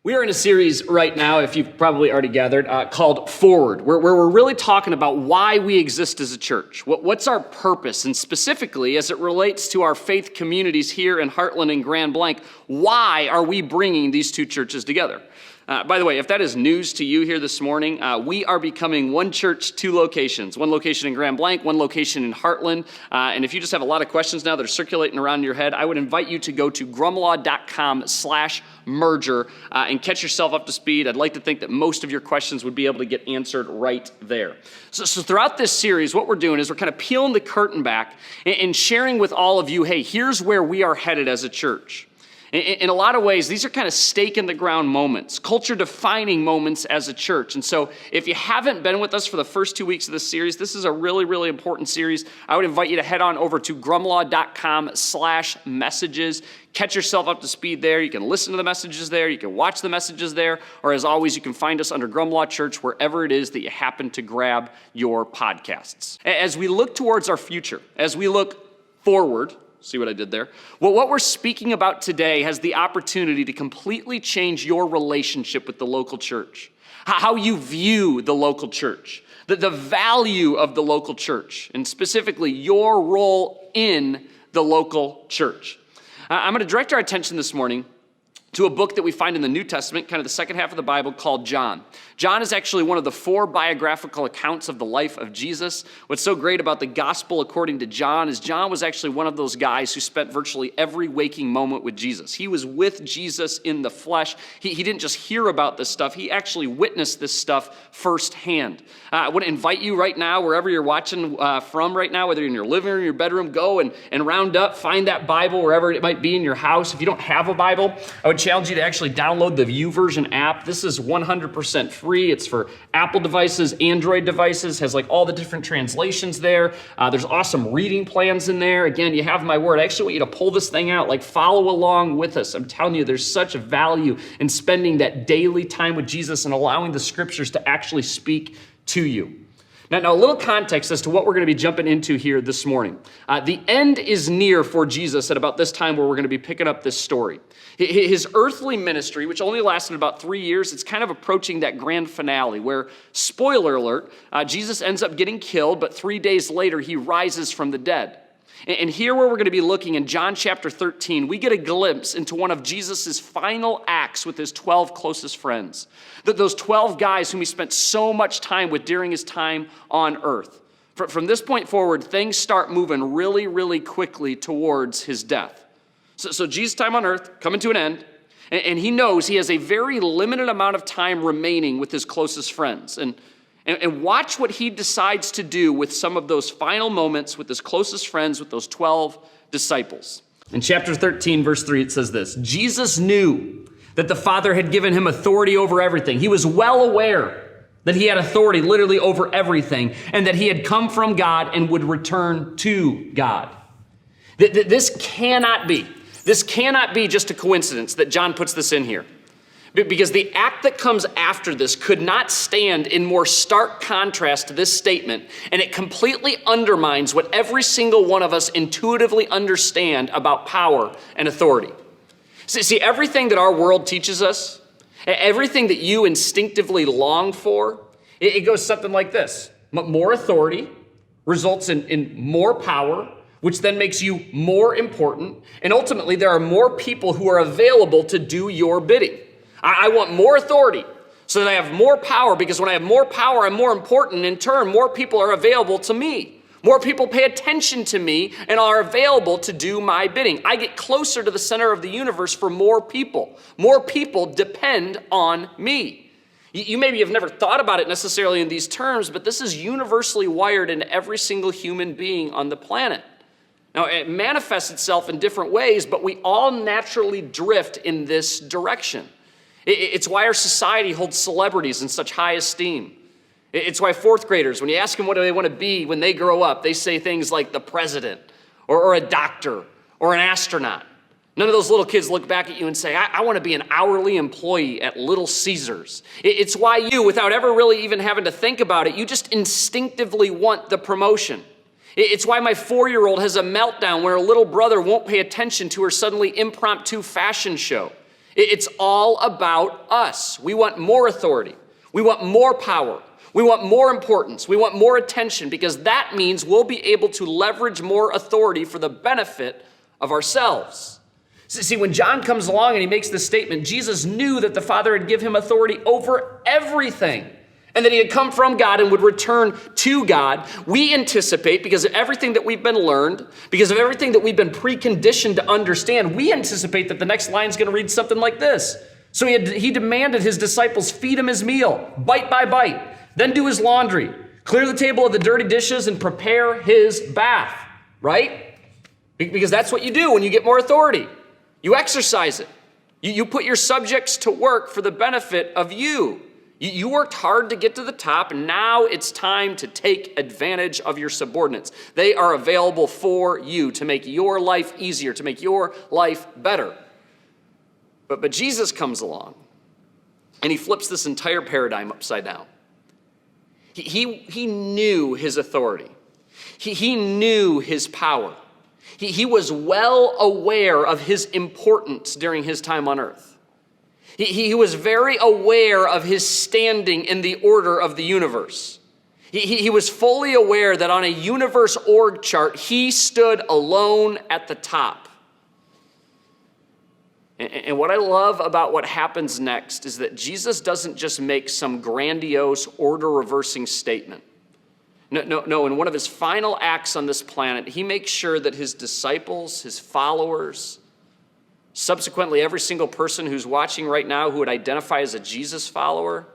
We are in a series right now, if you've probably already gathered, called Forward, where we're really talking about why we exist as a church. What's our purpose? And specifically, as it relates to our faith communities here in Heartland and Grand Blanc, why are we bringing these two churches together? By the way, if that is news to you here this morning, we are becoming one church, two locations. One location in Grand Blanc, one location in Heartland. And if you just have a lot of questions now that are circulating around in your head, I would invite you to go to grumlaw.com/merger and catch yourself up to speed. I'd like to think that most of your questions would be able to get answered right there. So throughout this series, what we're doing is we're kind of peeling the curtain back and sharing with all of you, hey, here's where we are headed as a church. In a lot of ways, these are kind of stake-in-the-ground moments, culture-defining moments as a church. And so if you haven't been with us for the first 2 weeks of this series, this is a really, really important series. I would invite you to head on over to grumlaw.com/messages. Catch yourself up to speed there. You can listen to the messages there. You can watch the messages there. Or as always, you can find us under Grumlaw Church wherever it is that you happen to grab your podcasts. As we look towards our future, as we look forward, see what I did there? Well, what we're speaking about today has the opportunity to completely change your relationship with the local church, how you view the local church, the value of the local church, and specifically your role in the local church. I'm going to direct our attention this morning to a book that we find in the New Testament, kind of the second half of the Bible, called John. John is actually one of the 4 biographical accounts of the life of Jesus. What's so great about the gospel according to John is John was actually one of those guys who spent virtually every waking moment with Jesus. He was with Jesus in the flesh. He didn't just hear about this stuff. He actually witnessed this stuff firsthand. I want to invite you right now, wherever you're watching from right now, whether you're in your living room or your bedroom, go and round up, find that Bible wherever it might be in your house. If you don't have a Bible, I would challenge you to actually download the YouVersion app. This is 100% free. It's for Apple devices, Android devices, has like all the different translations there. There's awesome reading plans in there. Again, you have my word. I actually want you to pull this thing out, like follow along with us. I'm telling you, there's such a value in spending that daily time with Jesus and allowing the scriptures to actually speak to you. Now, a little context as to what we're going to be jumping into here this morning. The end is near for Jesus at about this time where we're going to be picking up this story. His earthly ministry, which only lasted about 3 years, it's kind of approaching that grand finale where, spoiler alert, Jesus ends up getting killed, but 3 days later he rises from the dead. And here where we're going to be looking in John chapter 13, we get a glimpse into one of Jesus' final acts with his 12 closest friends. Those 12 guys whom he spent so much time with during his time on earth. From this point forward, things start moving really, really quickly towards his death. So Jesus' time on earth coming to an end, and he knows he has a very limited amount of time remaining with his closest friends. And watch what he decides to do with some of those final moments with his closest friends, with those 12 disciples. In chapter 13, verse 3, it says this: Jesus knew that the Father had given him authority over everything. He was well aware that he had authority literally over everything, and that he had come from God and would return to God. This cannot be just a coincidence that John puts this in here. Because the act that comes after this could not stand in more stark contrast to this statement, and it completely undermines what every single one of us intuitively understand about power and authority. See, everything that our world teaches us, everything that you instinctively long for, it goes something like this. More authority results in more power, which then makes you more important, and ultimately there are more people who are available to do your bidding. I want more authority so that I have more power, because when I have more power, I'm more important. In turn, more people are available to me. More people pay attention to me and are available to do my bidding. I get closer to the center of the universe for more people. More people depend on me. You maybe have never thought about it necessarily in these terms, but this is universally wired in every single human being on the planet. Now, it manifests itself in different ways, but we all naturally drift in this direction. It's why our society holds celebrities in such high esteem. It's why 4th graders, when you ask them what do they want to be when they grow up, they say things like the president or a doctor or an astronaut. None of those little kids look back at you and say, I want to be an hourly employee at Little Caesars. It's why you, without ever really even having to think about it, you just instinctively want the promotion. It's why my 4-year-old has a meltdown where her little brother won't pay attention to her suddenly impromptu fashion show. It's all about us. We want more authority. We want more power. We want more importance. We want more attention because that means we'll be able to leverage more authority for the benefit of ourselves. See, when John comes along and he makes this statement, Jesus knew that the Father had given him authority over everything and that he had come from God and would return to God. We anticipate, because of everything that we've been learned, because of everything that we've been preconditioned to understand, we anticipate that the next line is going to read something like this. So he demanded his disciples feed him his meal, bite by bite, then do his laundry, clear the table of the dirty dishes, and prepare his bath, right? Because that's what you do when you get more authority. You exercise it. You put your subjects to work for the benefit of you. You worked hard to get to the top, and now it's time to take advantage of your subordinates. They are available for you to make your life easier, to make your life better. But Jesus comes along, and he flips this entire paradigm upside down. He knew his authority. He knew his power. He was well aware of his importance during his time on earth. He was very aware of his standing in the order of the universe. He was fully aware that on a universe org chart, he stood alone at the top. And what I love about what happens next is that Jesus doesn't just make some grandiose order-reversing statement. No, in one of his final acts on this planet, he makes sure that his disciples, his followers, subsequently every single person who's watching right now who would identify as a Jesus follower,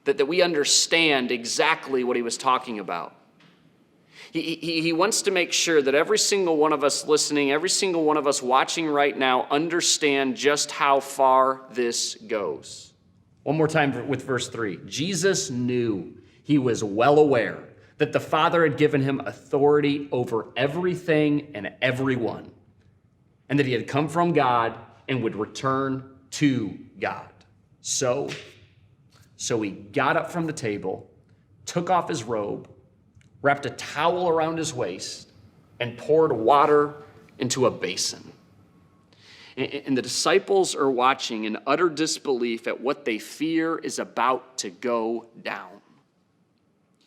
that we understand exactly what he was talking about. He wants to make sure that every single one of us listening, every single one of us watching right now understand just how far this goes. One more time with verse 3. Jesus knew, he was well aware that the Father had given him authority over everything and everyone, and that he had come from God and would return to God. So he got up from the table, took off his robe, wrapped a towel around his waist, and poured water into a basin. And the disciples are watching in utter disbelief at what they fear is about to go down.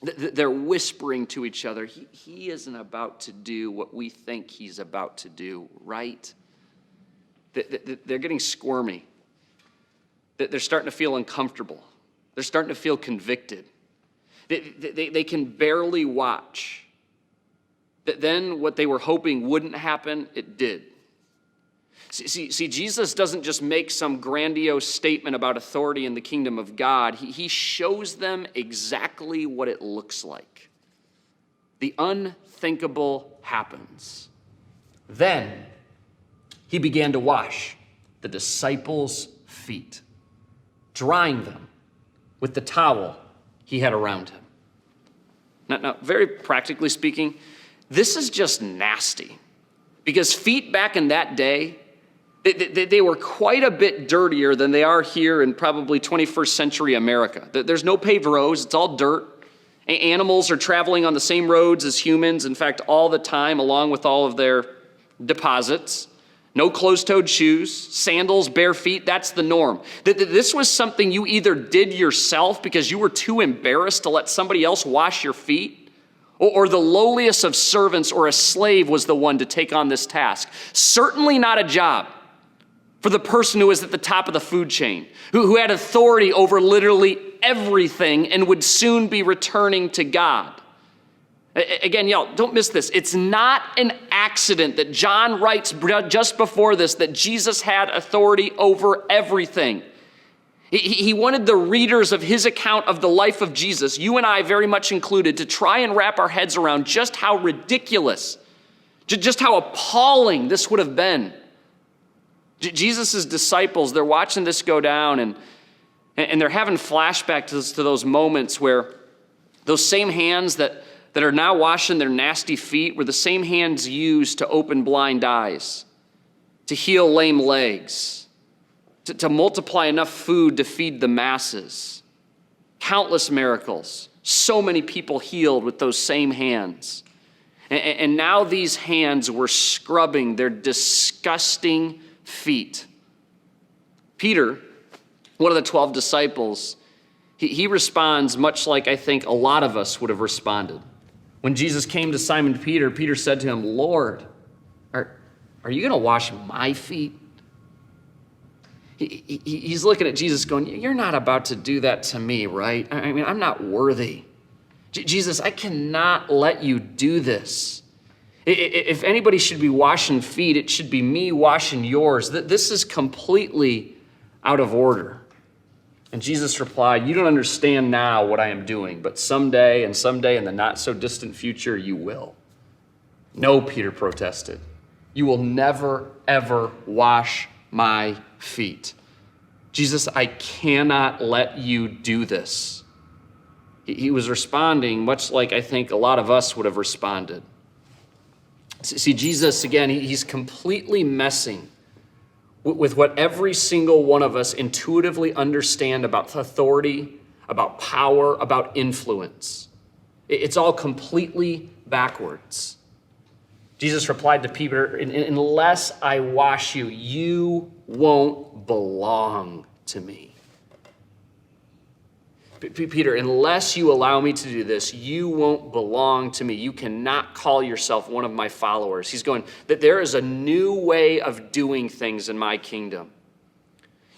They're whispering to each other, he isn't about to do what we think he's about to do, right? They're getting squirmy. They're starting to feel uncomfortable. They're starting to feel convicted. They can barely watch. But then what they were hoping wouldn't happen, it did. See, Jesus doesn't just make some grandiose statement about authority in the kingdom of God. He shows them exactly what it looks like. The unthinkable happens. Then he began to wash the disciples' feet, drying them with the towel he had around him. Now, very practically speaking, this is just nasty. Because feet back in that day, they were quite a bit dirtier than they are here in probably 21st century America. There's no paved roads, it's all dirt. Animals are traveling on the same roads as humans, in fact, all the time, along with all of their deposits. No closed-toed shoes, sandals, bare feet, that's the norm. This was something you either did yourself because you were too embarrassed to let somebody else wash your feet, or the lowliest of servants or a slave was the one to take on this task. Certainly not a job for the person who was at the top of the food chain, who had authority over literally everything and would soon be returning to God. Again, y'all, don't miss this. It's not an accident that John writes just before this that Jesus had authority over everything. He wanted the readers of his account of the life of Jesus, you and I very much included, to try and wrap our heads around just how ridiculous, just how appalling this would have been. Jesus' disciples, they're watching this go down, and they're having flashbacks to those moments where those same hands that are now washing their nasty feet were the same hands used to open blind eyes, to heal lame legs, to multiply enough food to feed the masses. Countless miracles. So many people healed with those same hands. And now these hands were scrubbing their disgusting feet Peter, one of the 12 disciples, he responds much like I think a lot of us would have responded. When Jesus came to Simon Peter, Peter said to him, "Lord, are you going to wash my feet?" He's looking at Jesus going, "You're not about to do that to me, right? I mean, I'm not worthy. Jesus, I cannot let you do this. If anybody should be washing feet, it should be me washing yours. This is completely out of order." And Jesus replied, "You don't understand now what I am doing, but someday in the not so distant future, you will." "No," Peter protested. "You will never, ever wash my feet. Jesus, I cannot let you do this." He was responding much like I think a lot of us would have responded. See, Jesus, again, he's completely messing with what every single one of us intuitively understand about authority, about power, about influence. It's all completely backwards. Jesus replied to Peter, "Unless I wash you, you won't belong to me." Peter, unless you allow me to do this, you won't belong to me. You cannot call yourself one of my followers. He's going, that there is a new way of doing things in my kingdom.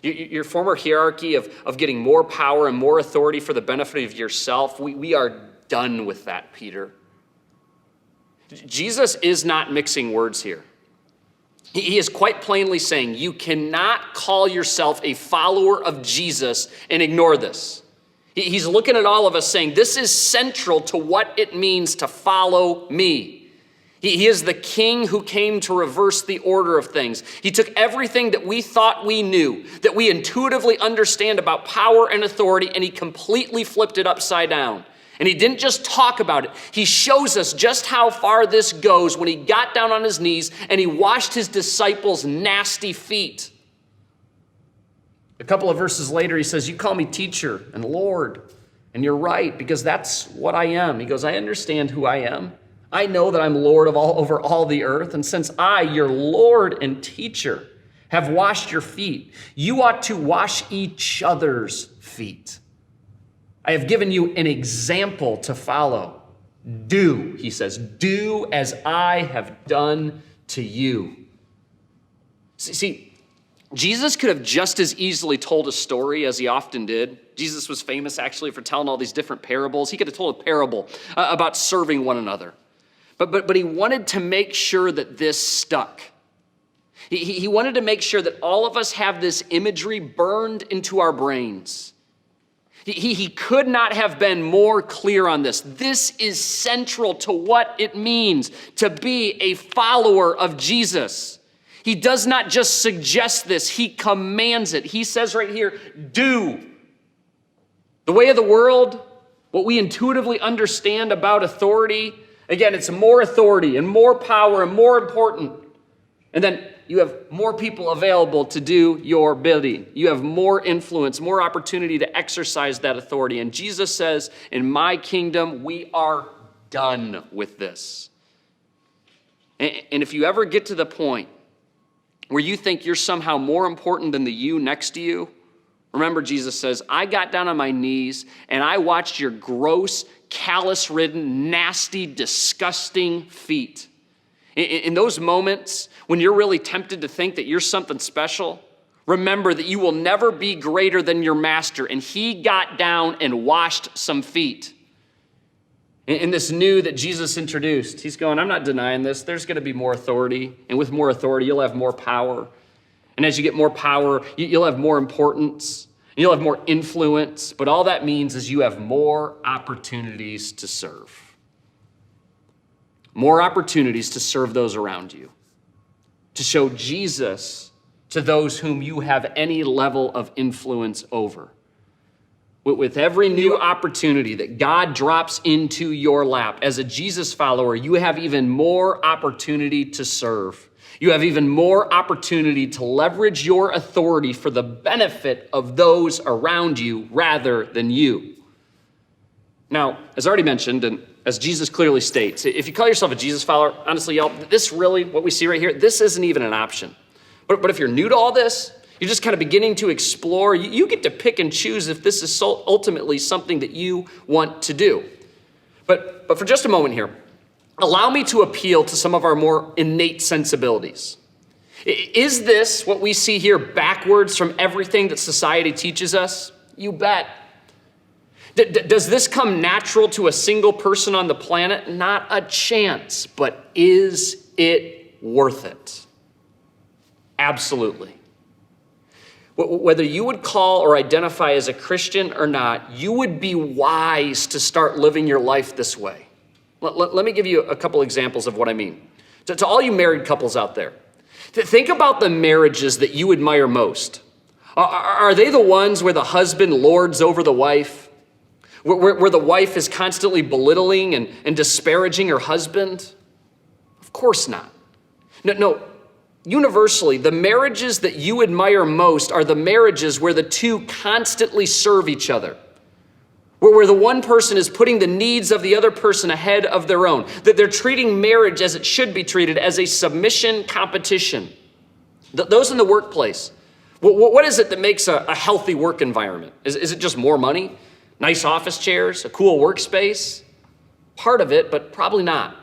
Your former hierarchy of getting more power and more authority for the benefit of yourself, we are done with that, Peter. Jesus is not mixing words here. He is quite plainly saying, you cannot call yourself a follower of Jesus and ignore this. He's looking at all of us saying, this is central to what it means to follow me. He is the king who came to reverse the order of things. He took everything that we thought we knew, that we intuitively understand about power and authority, and he completely flipped it upside down. And he didn't just talk about it. He shows us just how far this goes when he got down on his knees and he washed his disciples' nasty feet. A couple of verses later, he says, "You call me teacher and Lord, and you're right, because that's what I am." He goes, "I understand who I am. I know that I'm Lord over all the earth, and since I, your Lord and teacher, have washed your feet, you ought to wash each other's feet. I have given you an example to follow. Do," he says, "do as I have done to you." See, Jesus could have just as easily told a story as he often did. Jesus was famous actually for telling all these different parables. He could have told a parable about serving one another. But he wanted to make sure that this stuck. He wanted to make sure that all of us have this imagery burned into our brains. He could not have been more clear on this. This is central to what it means to be a follower of Jesus. He does not just suggest this, he commands it. He says right here, do. The way of the world, what we intuitively understand about authority, again, it's more authority and more power and more important. And then you have more people available to do your bidding. You have more influence, more opportunity to exercise that authority. And Jesus says, in my kingdom, we are done with this. And if you ever get to the point where you think you're somehow more important than the you next to you, remember Jesus says, I got down on my knees and I watched your gross, callus-ridden, nasty, disgusting feet. In those moments when you're really tempted to think that you're something special, remember that you will never be greater than your master, and he got down and washed some feet. In this new that Jesus introduced, he's going, I'm not denying this. There's going to be more authority, and with more authority, you'll have more power. And as you get more power, you'll have more importance, and you'll have more influence, but all that means is you have more opportunities to serve. More opportunities to serve those around you, to show Jesus to those whom you have any level of influence over. With every new opportunity that God drops into your lap, as a Jesus follower, you have even more opportunity to serve. You have even more opportunity to leverage your authority for the benefit of those around you rather than you. Now, as already mentioned, and as Jesus clearly states, if you call yourself a Jesus follower, honestly, y'all, this really, what we see right here, this isn't even an option. But if you're new to all this, You're just kind of beginning to explore. You get to pick and choose if this is ultimately something that you want to do. But for just a moment here, allow me to appeal to some of our more innate sensibilities. Is this, what we see here, backwards from everything that society teaches us? You bet. Does this come natural to a single person on the planet? Not a chance. But is it worth it? Absolutely. Whether you would call or identify as a Christian or not, you would be wise to start living your life this way. Let me give you a couple examples of what I mean. To all you married couples out there, think about the marriages that you admire most. Are they the ones where the husband lords over the wife? Where the wife is constantly belittling and disparaging her husband? Of course not. No. Universally, the marriages that you admire most are the marriages where the two constantly serve each other, where the one person is putting the needs of the other person ahead of their own, that they're treating marriage as it should be treated, as a submission competition. Those in the workplace. What is it that makes a healthy work environment? Is it just more money, nice office chairs, a cool workspace? Part of it, but probably not.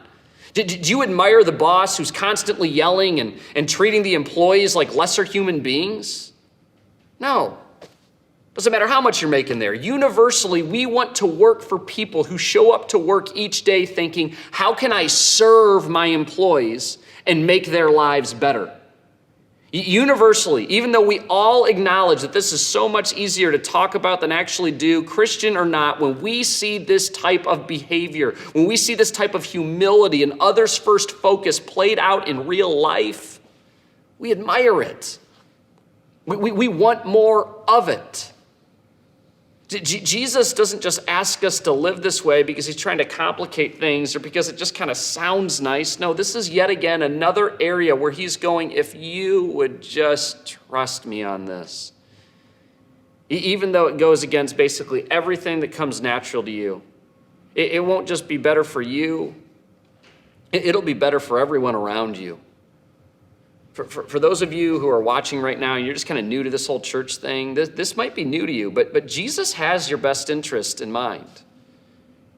Did you admire the boss who's constantly yelling and treating the employees like lesser human beings? No. Doesn't matter how much you're making there. Universally, we want to work for people who show up to work each day thinking, how can I serve my employees and make their lives better? Universally, even though we all acknowledge that this is so much easier to talk about than actually do, Christian or not, when we see this type of behavior, when we see this type of humility and others first focus played out in real life, we admire it. We want more of it. Jesus doesn't just ask us to live this way because he's trying to complicate things or because it just kind of sounds nice. No, this is yet again another area where he's going, if you would just trust me on this. Even though it goes against basically everything that comes natural to you. It won't just be better for you. It'll be better for everyone around you. For those of you who are watching right now, and you're just kind of new to this whole church thing, this might be new to you, but Jesus has your best interest in mind.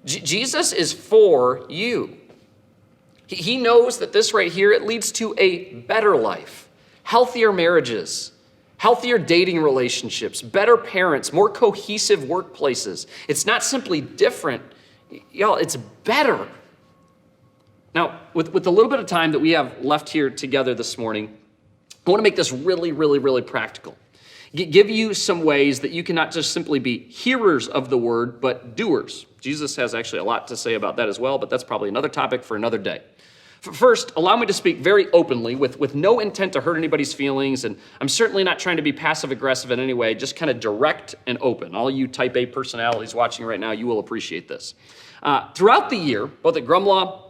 Jesus is for you. He knows that this right here, it leads to a better life, healthier marriages, healthier dating relationships, better parents, more cohesive workplaces. It's not simply different, y'all, it's better. Now, with the little bit of time that we have left here together this morning, I want to make this really, really, really practical. Give you some ways that you can not just simply be hearers of the word, but doers. Jesus has actually a lot to say about that as well, but that's probably another topic for another day. First, allow me to speak very openly with no intent to hurt anybody's feelings, and I'm certainly not trying to be passive-aggressive in any way, just kind of direct and open. All you type A personalities watching right now, you will appreciate this. Throughout the year, both at Grumlaw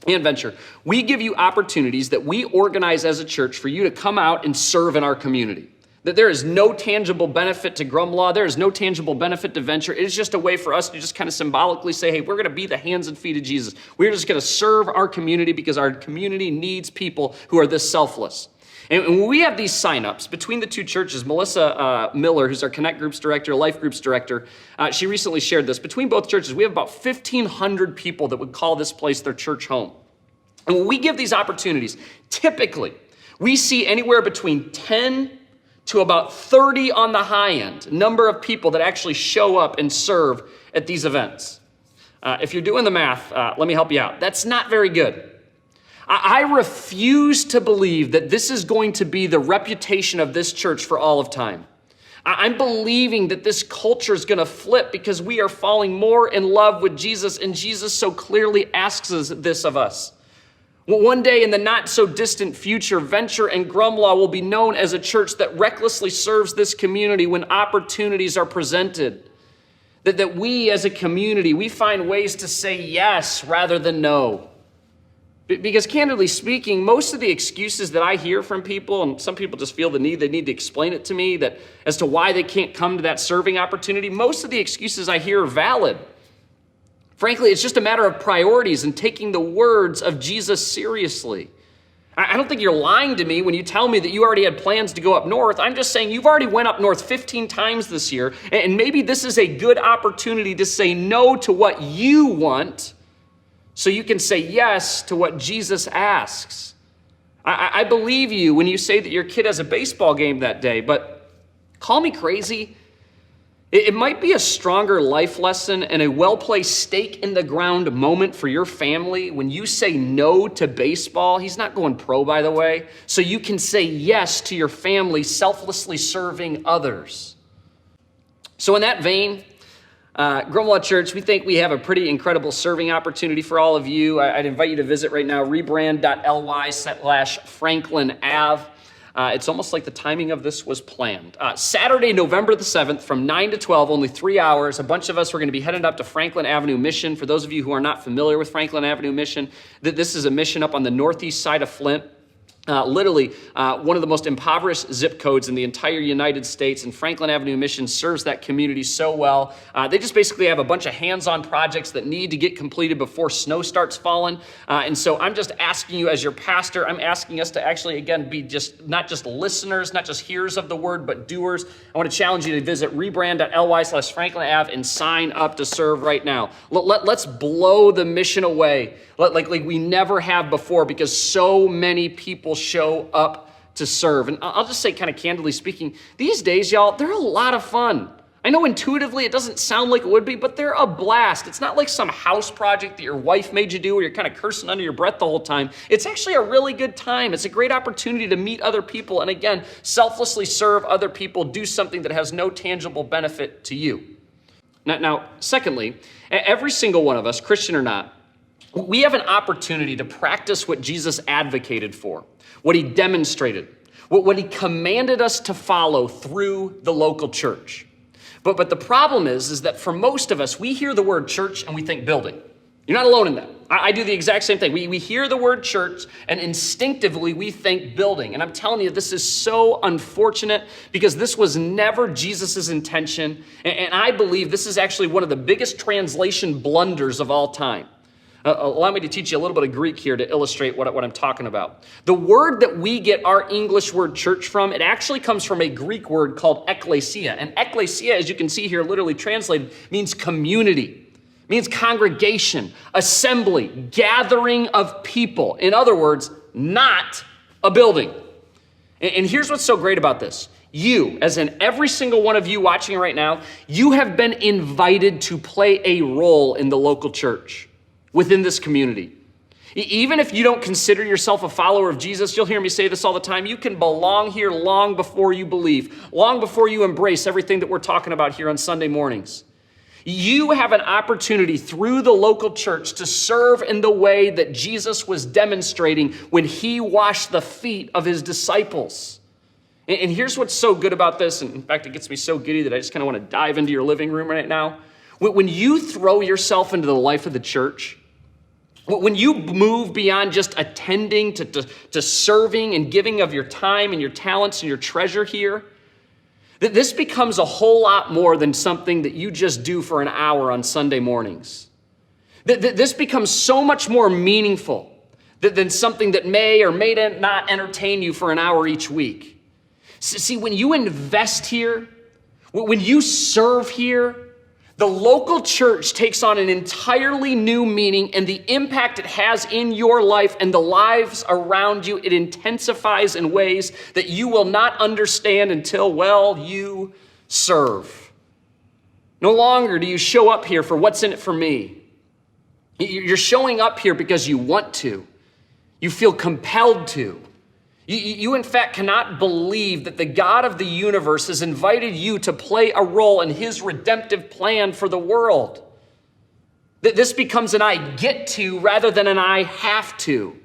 and Venture, we give you opportunities that we organize as a church for you to come out and serve in our community. That there is no tangible benefit to Grumlaw, there is no tangible benefit to Venture. It is just a way for us to just kind of symbolically say, hey, we're going to be the hands and feet of Jesus. We're just going to serve our community because our community needs people who are this selfless. And when we have these signups between the two churches, Melissa Miller, who's our Connect Groups Director, Life Groups Director, she recently shared this. Between both churches, we have about 1,500 people that would call this place their church home. And when we give these opportunities, typically, we see anywhere between 10 to about 30 on the high end, number of people that actually show up and serve at these events. If you're doing the math, let me help you out. That's not very good. I refuse to believe that this is going to be the reputation of this church for all of time. I'm believing that this culture is going to flip because we are falling more in love with Jesus, and Jesus so clearly asks us this of us. One day in the not so distant future, Venture and Grumlaw will be known as a church that recklessly serves this community when opportunities are presented. That we as a community, we find ways to say yes rather than no. Because candidly speaking, most of the excuses that I hear from people, and some people just feel they need to explain it to me, that as to why they can't come to that serving opportunity, most of the excuses I hear are valid. Frankly, it's just a matter of priorities and taking the words of Jesus seriously. I don't think you're lying to me when you tell me that you already had plans to go up north. I'm just saying you've already went up north 15 times this year, and maybe this is a good opportunity to say no to what you want so you can say yes to what Jesus asks. I believe you when you say that your kid has a baseball game that day, but call me crazy. It might be a stronger life lesson and a well-placed stake in the ground moment for your family when you say no to baseball. He's not going pro, by the way. So you can say yes to your family, selflessly serving others. So in that vein, Grumlaw Church, we think we have a pretty incredible serving opportunity for all of you. I'd invite you to visit right now, rebrand.ly/Franklin Ave. It's almost like the timing of this was planned. Saturday, November the 7th, from 9 to 12, only 3 hours. A bunch of us are going to be headed up to Franklin Avenue Mission. For those of you who are not familiar with Franklin Avenue Mission, this is a mission up on the northeast side of Flint. Literally one of the most impoverished zip codes in the entire United States, and Franklin Avenue Mission serves that community so well. They just basically have a bunch of hands-on projects that need to get completed before snow starts falling. And so I'm just asking you as your pastor, I'm asking us to actually, again, be just not just listeners, not just hearers of the word, but doers. I want to challenge you to visit rebrand.ly/Franklin Ave and sign up to serve right now. Let's blow the mission away like we never have before, because so many people show up to serve. And I'll just say, kind of candidly speaking, these days, y'all, they're a lot of fun. I know intuitively it doesn't sound like it would be, but they're a blast. It's not like some house project that your wife made you do where you're kind of cursing under your breath the whole time. It's actually a really good time. It's a great opportunity to meet other people and, again, selflessly serve other people, do something that has no tangible benefit to you. Now, secondly, every single one of us, Christian or not, we have an opportunity to practice what Jesus advocated for, what he demonstrated, what he commanded us to follow through the local church. But the problem is that for most of us, we hear the word church and we think building. You're not alone in that. I do the exact same thing. We hear the word church and instinctively we think building. And I'm telling you, this is so unfortunate because this was never Jesus's intention. And I believe this is actually one of the biggest translation blunders of all time. Allow me to teach you a little bit of Greek here to illustrate what I'm talking about. The word that we get our English word church from, it actually comes from a Greek word called ekklesia. And ekklesia, as you can see here, literally translated, means community, means congregation, assembly, gathering of people. In other words, not a building. And here's what's so great about this. You, as in every single one of you watching right now, you have been invited to play a role in the local church. Within this community. Even if you don't consider yourself a follower of Jesus, you'll hear me say this all the time, you can belong here long before you believe, long before you embrace everything that we're talking about here on Sunday mornings. You have an opportunity through the local church to serve in the way that Jesus was demonstrating when he washed the feet of his disciples. And here's what's so good about this, and in fact, it gets me so giddy that I just kind of want to dive into your living room right now. When you throw yourself into the life of the church, when you move beyond just attending to serving and giving of your time and your talents and your treasure here, that this becomes a whole lot more than something that you just do for an hour on Sunday mornings. This becomes so much more meaningful than something that may or may not entertain you for an hour each week. See, when you invest here, when you serve here, the local church takes on an entirely new meaning, and the impact it has in your life and the lives around you, it intensifies in ways that you will not understand until, well, you serve. No longer do you show up here for what's in it for me. You're showing up here because you want to. You feel compelled to. You, in fact, cannot believe that the God of the universe has invited you to play a role in his redemptive plan for the world. That this becomes an I get to rather than an I have to.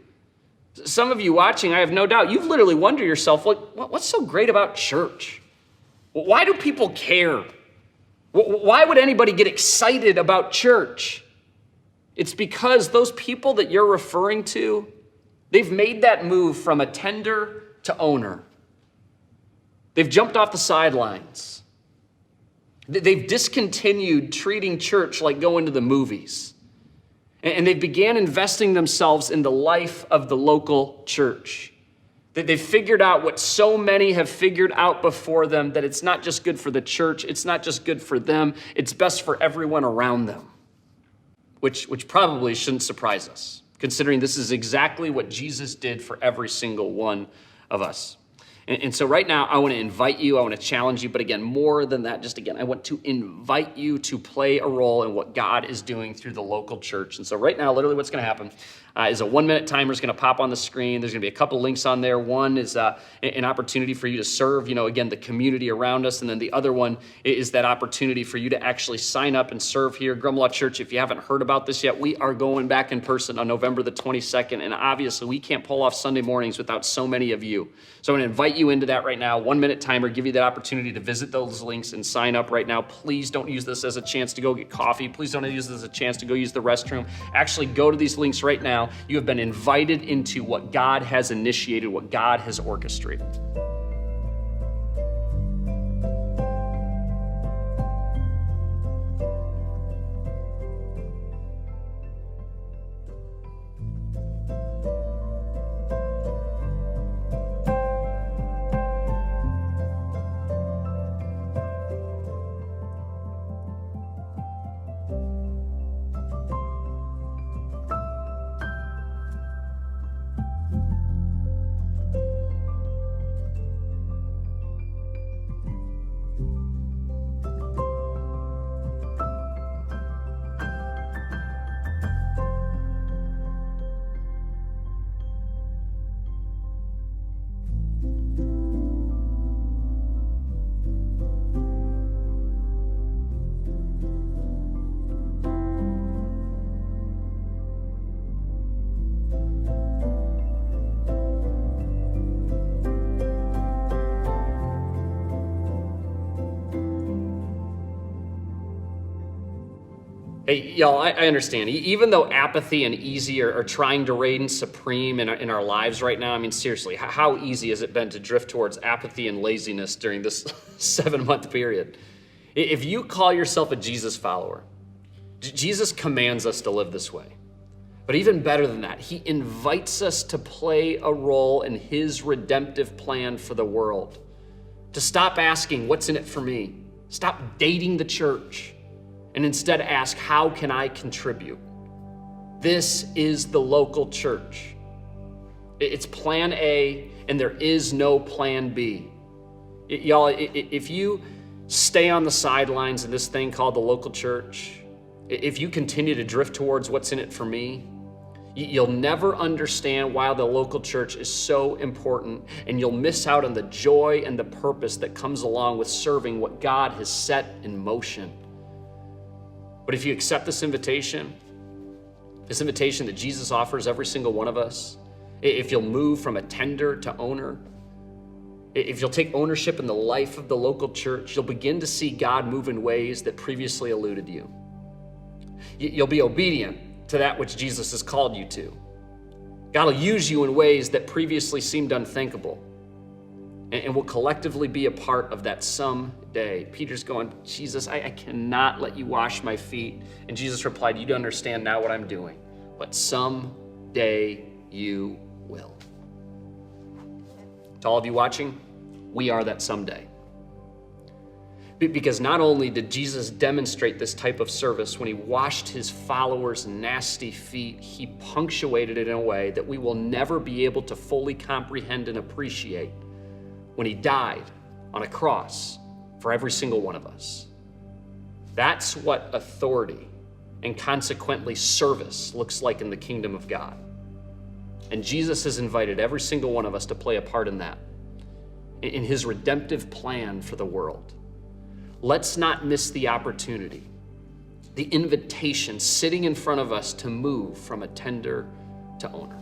Some of you watching, I have no doubt, you've literally wondered yourself, what's so great about church? Why do people care? Why would anybody get excited about church? It's because those people that you're referring to, they've made that move from attender to owner. They've jumped off the sidelines. They've discontinued treating church like going to the movies. And they began investing themselves in the life of the local church. They've figured out what so many have figured out before them, that it's not just good for the church, it's not just good for them, it's best for everyone around them, which probably shouldn't surprise us, considering this is exactly what Jesus did for every single one of us. And so right now, I want to invite you, I want to challenge you, but again, more than that, just again, I want to invite you to play a role in what God is doing through the local church. And so right now, literally what's going to happen is a 1-minute timer is going to pop on the screen. There's going to be a couple links on there. One is an opportunity for you to serve, again, the community around us. And then the other one is that opportunity for you to actually sign up and serve here. Grumlaw Church, if you haven't heard about this yet, we are going back in person on November the 22nd. And obviously, we can't pull off Sunday mornings without so many of you. So I'm going to invite you into that right now. 1-minute timer, give you that opportunity to visit those links and sign up right now. Please don't use this as a chance to go get coffee. Please don't use this as a chance to go use the restroom. Actually, go to these links right now. You have been invited into what God has initiated, what God has orchestrated. Hey, y'all, I understand. Even though apathy and easy are trying to reign supreme in our lives right now, I mean, seriously, how easy has it been to drift towards apathy and laziness during this 7-month period? If you call yourself a Jesus follower, Jesus commands us to live this way. But even better than that, he invites us to play a role in his redemptive plan for the world. To stop asking, what's in it for me? Stop dating the church. And instead ask, how can I contribute? This is the local church. It's plan A, and there is no plan B. Y'all, if you stay on the sidelines in this thing called the local church, if you continue to drift towards what's in it for me, you'll never understand why the local church is so important, and you'll miss out on the joy and the purpose that comes along with serving what God has set in motion. But if you accept this invitation that Jesus offers every single one of us, if you'll move from a tender to owner, if you'll take ownership in the life of the local church, you'll begin to see God move in ways that previously eluded you. You'll be obedient to that which Jesus has called you to. God will use you in ways that previously seemed unthinkable. And we'll collectively be a part of that someday. Peter's going, Jesus, I cannot let you wash my feet. And Jesus replied, you don't understand now what I'm doing, but someday you will. To all of you watching, we are that someday. Because not only did Jesus demonstrate this type of service when he washed his followers' nasty feet, he punctuated it in a way that we will never be able to fully comprehend and appreciate when he died on a cross for every single one of us. That's what authority and consequently service looks like in the kingdom of God. And Jesus has invited every single one of us to play a part in that, in his redemptive plan for the world. Let's not miss the opportunity, the invitation sitting in front of us to move from a tender to owner.